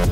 Hey,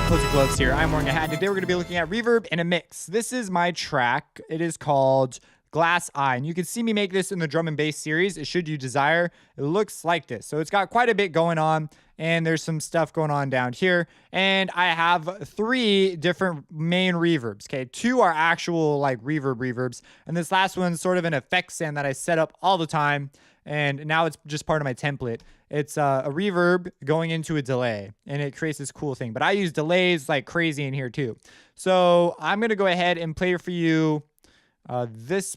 Cozy Gloves here. I'm wearing a hat. Today we're going to be looking at reverb in a mix. This is my track. It is called Glass Eye. And you can see me make this in the drum and bass series. It Should You Desire. It looks like this. So it's got quite a bit going on. And there's some stuff going on down here. And I have 3 different main reverbs. Okay, 2 are actual like reverbs. And this last one's sort of an effect send that I set up all the time. And now it's just part of my template. It's a reverb going into a delay, and it creates this cool thing. But I use delays like crazy in here too. So I'm gonna go ahead and play for you this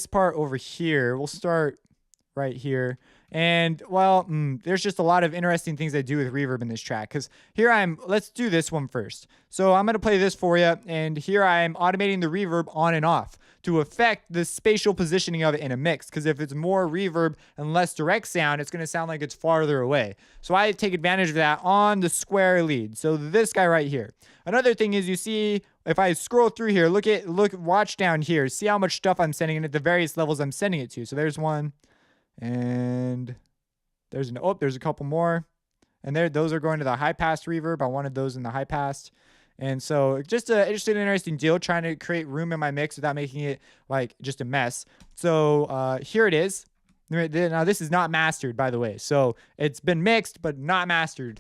part over here. We'll start right here. And well, there's just a lot of interesting things I do with reverb in this track. Because here let's do this one first. So I'm going to play this for you. And here I'm automating the reverb on and off to affect the spatial positioning of it in a mix. Because if it's more reverb and less direct sound, it's going to sound like it's farther away. So I take advantage of that on the square lead. So this guy right here. Another thing is, you see, if I scroll through here, watch down here, see how much stuff I'm sending in at the various levels I'm sending it to. So there's one. And there's a couple more, and those are going to the high pass reverb. I wanted those in the high pass. And so just an interesting deal, trying to create room in my mix without making it like just a mess. So here it is. Now this is not mastered, by the way, so it's been mixed but not mastered.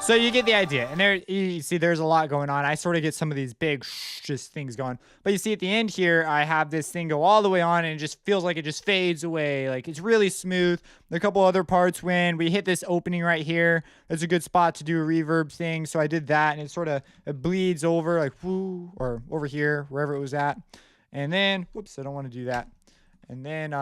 So you get the idea, and there you see there's a lot going on. I sort of get some of these big just things going, but you see at the end here, I have this thing go all the way on, and it just feels like it just fades away. Like it's really smooth. There are a couple other parts when we hit this opening right here. That's a good spot to do a reverb thing. So I did that, and it bleeds over like whoo, or over here, wherever it was at. And then, whoops, I don't want to do that. And then,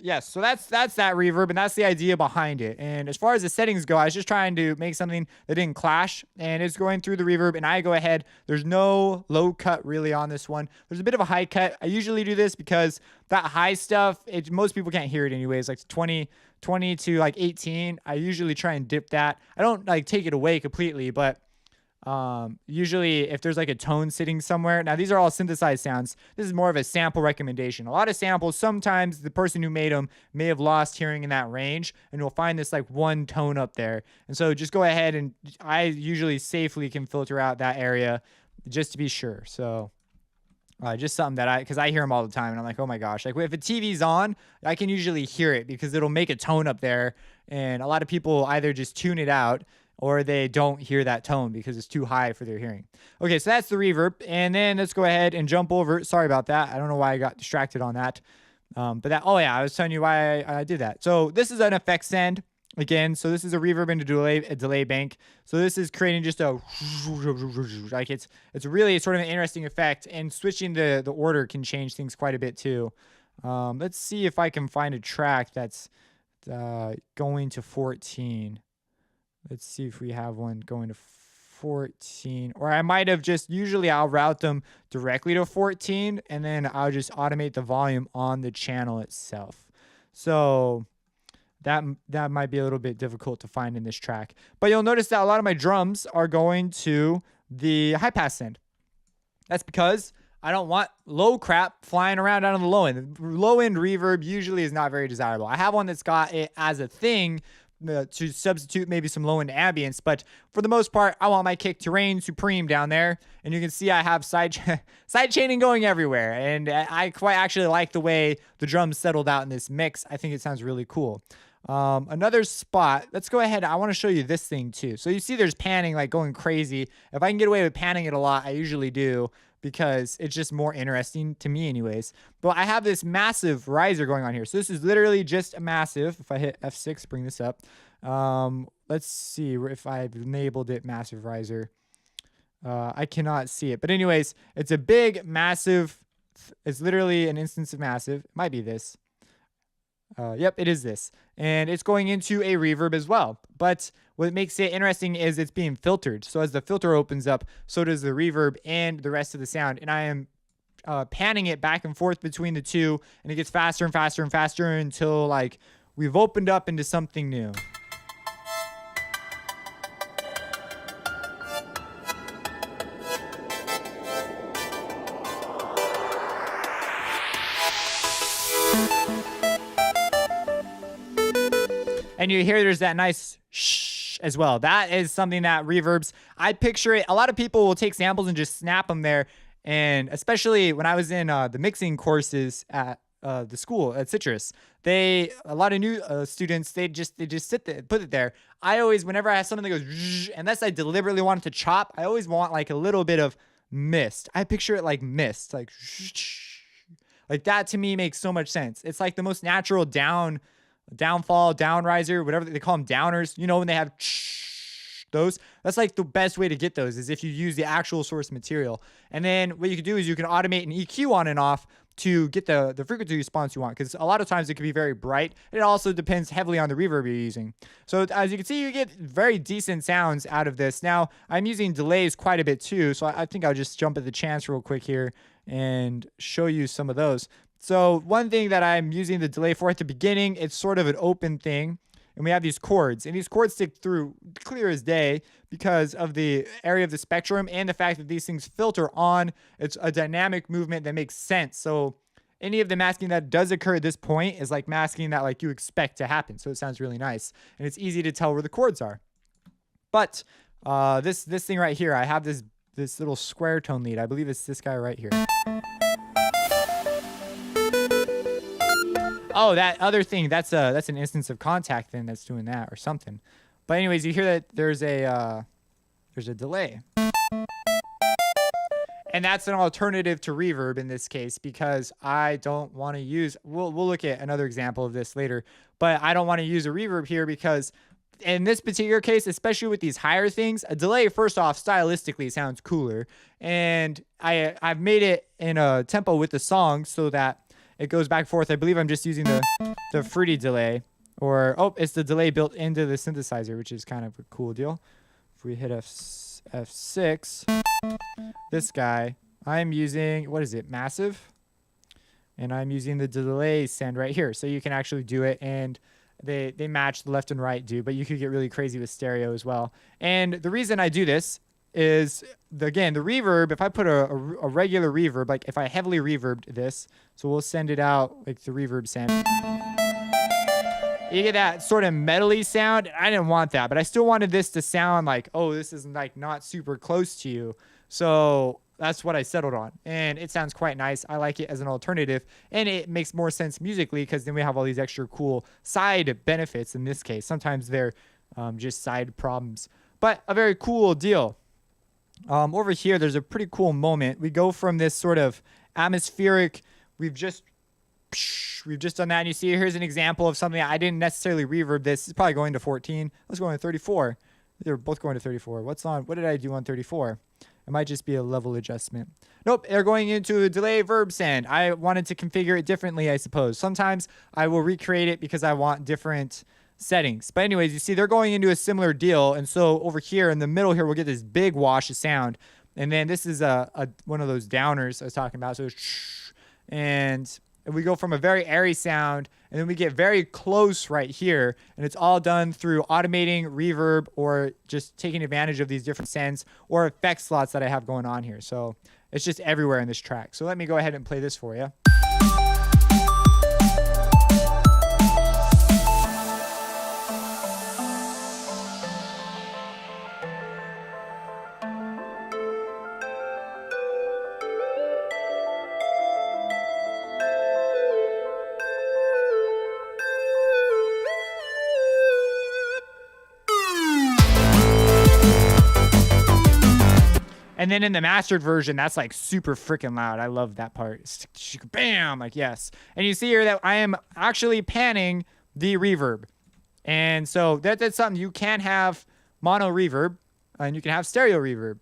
yes, so that's that reverb, and that's the idea behind it. And as far as the settings go, I was just trying to make something that didn't clash, and it's going through the reverb, and I go ahead. There's no low cut really on this one. There's a bit of a high cut. I usually do this because that high stuff, most people can't hear it anyways, like 20 to like 18. I usually try and dip that. I don't like take it away completely, but usually if there's like a tone sitting somewhere. Now these are all synthesized sounds. This is more of a sample recommendation. A lot of samples, sometimes the person who made them may have lost hearing in that range, and you'll find this like one tone up there. And so just go ahead, and I usually safely can filter out that area just to be sure. So just something that because I hear them all the time, and I'm like, oh my gosh, like if a TV's on, I can usually hear it because it'll make a tone up there, and a lot of people either just tune it out or they don't hear that tone because it's too high for their hearing. Okay, so that's the reverb. And then let's go ahead and jump over. Sorry about that. I don't know why I got distracted on that. Oh yeah, I was telling you why I did that. So this is an effect send again. So this is a reverb and a delay bank. So this is creating just a, like it's really sort of an interesting effect, and switching the order can change things quite a bit too. Let's see if I can find a track that's going to 14. Let's see if we have one going to 14, or I might have usually I'll route them directly to 14, and then I'll just automate the volume on the channel itself. So that might be a little bit difficult to find in this track, but you'll notice that a lot of my drums are going to the high pass send. That's because I don't want low crap flying around down on the low end. Low end reverb usually is not very desirable. I have one that's got it as a thing to substitute maybe some low-end ambience, but for the most part, I want my kick to reign supreme down there. And you can see I have side chaining going everywhere, and I quite actually like the way the drums settled out in this mix. I think it sounds really cool. Another spot, let's go ahead. I want to show you this thing too. So you see there's panning like going crazy. If I can get away with panning it a lot, I usually do, because it's just more interesting to me anyways. But I have this massive riser going on here. So this is literally just a massive, if I hit F6, bring this up, Let's see if I've enabled it, massive riser. I cannot see it. But anyways, it's a big, massive. It's literally an instance of massive. It might be this. Yep, it is this. And it's going into a reverb as well. But what makes it interesting is it's being filtered. So as the filter opens up, so does the reverb and the rest of the sound. And I am panning it back and forth between the two. And it gets faster and faster and faster until like we've opened up into something new. And you hear there's that nice shh as well. That is something that reverbs. I picture it. A lot of people will take samples and just snap them there. And especially when I was in the mixing courses at the school at Citrus, a lot of new students, they just sit there, put it there. I always, whenever I have something that goes, zh, unless I deliberately want it to chop, I always want like a little bit of mist. I picture it like mist, like like that to me makes so much sense. It's like the most natural downfall, down riser, whatever they call them, downers. You know, when they have those, that's like the best way to get those is if you use the actual source material. And then what you can do is you can automate an EQ on and off to get the frequency response you want, because a lot of times it can be very bright. It also depends heavily on the reverb you're using. So as you can see, you get very decent sounds out of this. Now I'm using delays quite a bit too, so I think I'll just jump at the chance real quick here and show you some of those. So one thing that I'm using the delay for at the beginning, it's sort of an open thing. And we have these chords, and these chords stick through clear as day because of the area of the spectrum and the fact that these things filter on. It's a dynamic movement that makes sense. So any of the masking that does occur at this point is like masking that like you expect to happen. So it sounds really nice, and it's easy to tell where the chords are. But this thing right here, I have this little square tone lead. I believe it's this guy right here. Oh, that other thing, that's an instance of contact then that's doing that or something. But anyways, you hear that there's a delay. And that's an alternative to reverb in this case, because I don't want to use, we'll look at another example of this later, but I don't want to use a reverb here because in this particular case, especially with these higher things, a delay, first off, stylistically sounds cooler. And I've made it in a tempo with the song so that it goes back and forth. I believe I'm just using the fruity delay, or it's the delay built into the synthesizer, which is kind of a cool deal. If we hit F6, this guy, I'm using, what is it, massive? And I'm using the delay send right here. So you can actually do it, and they match the left and right do, but you could get really crazy with stereo as well. And the reason I do this is, again, the reverb, if I put a regular reverb, like if I heavily reverbed this, so we'll send it out like the reverb send. You get that sort of metally sound. I didn't want that, but I still wanted this to sound like, oh, this is like not super close to you. So that's what I settled on. And it sounds quite nice. I like it as an alternative. And it makes more sense musically because then we have all these extra cool side benefits in this case. Sometimes they're just side problems. But a very cool deal. Over here, there's a pretty cool moment. We go from this sort of atmospheric, we've just done that. And you see, here's an example of something I didn't necessarily reverb this. It's probably going to 14. Let's go into 34. They're both going to 34. What did I do on 34? It might just be a level adjustment. Nope, they're going into a delay verb send. I wanted to configure it differently, I suppose. Sometimes I will recreate it because I want different settings. But anyways, you see they're going into a similar deal. And so over here in the middle here, we'll get this big wash of sound. And then this is one of those downers I was talking about. So and we go from a very airy sound, and then we get very close right here. And it's all done through automating reverb or just taking advantage of these different sends or effect slots that I have going on here. So it's just everywhere in this track. So let me go ahead and play this for you. And then in the mastered version, that's like super freaking loud. I love that part. Bam, like yes. And you see here that I am actually panning the reverb. And so that's something you can have mono reverb and you can have stereo reverb.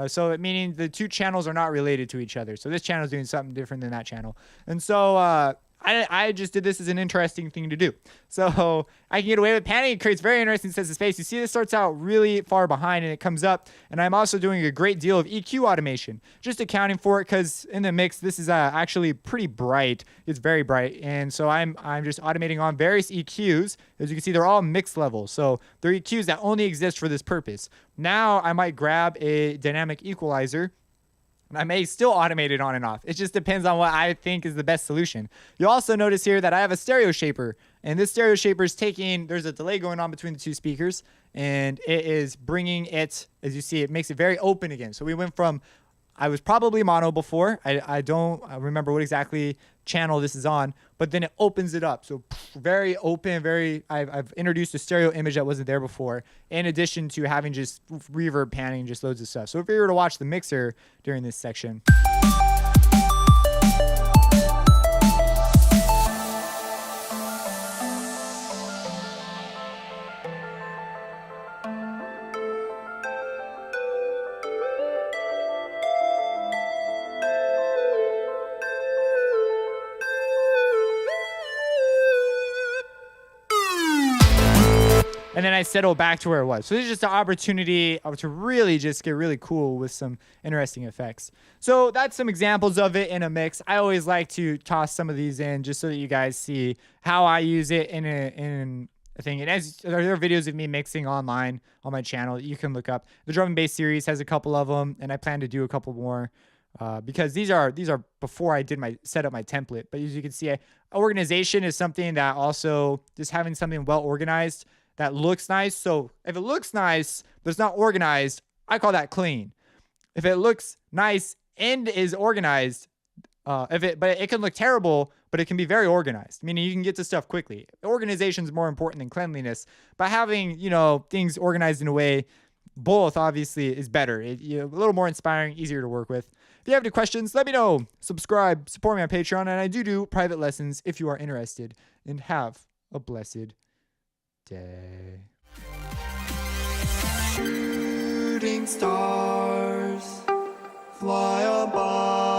So it meaning the two channels are not related to each other. So this channel is doing something different than that channel. And so I just did this as an interesting thing to do. So I can get away with panning. It creates very interesting sets of space. You see this starts out really far behind and it comes up. And I'm also doing a great deal of EQ automation. Just accounting for it because in the mix, this is actually pretty bright. It's very bright. And so I'm just automating on various EQs. As you can see, they're all mix levels. So they're EQs that only exist for this purpose. Now I might grab a dynamic equalizer. And I may still automate it on and off. It just depends on what I think is the best solution. You'll also notice here that I have a stereo shaper. And this stereo shaper is there's a delay going on between the two speakers. And it is bringing it, as you see, it makes it very open again. So we went from, I was probably mono before. I don't remember what exactly channel this is on. But then it opens it up. So very open, I've introduced a stereo image that wasn't there before. In addition to having just reverb panning, just loads of stuff. So if you were to watch the mixer during this section. And then I settle back to where it was. So this is just an opportunity to really just get really cool with some interesting effects. So that's some examples of it in a mix. I always like to toss some of these in just so that you guys see how I use it in a thing. And as there are videos of me mixing online on my channel that you can look up. The drum and bass series has a couple of them, and I plan to do a couple more. Because these are before I did set up my template. But as you can see, organization is something that also just having something well organized that looks nice. So if it looks nice but it's not organized, I call that clean. If it looks nice and is organized, but it can look terrible, but it can be very organized. Meaning you can get to stuff quickly. Organization is more important than cleanliness. But having things organized in a way, both obviously is better. A little more inspiring, easier to work with. If you have any questions, let me know. Subscribe, support me on Patreon, and I do private lessons if you are interested. And have a blessed day. Shooting stars fly above.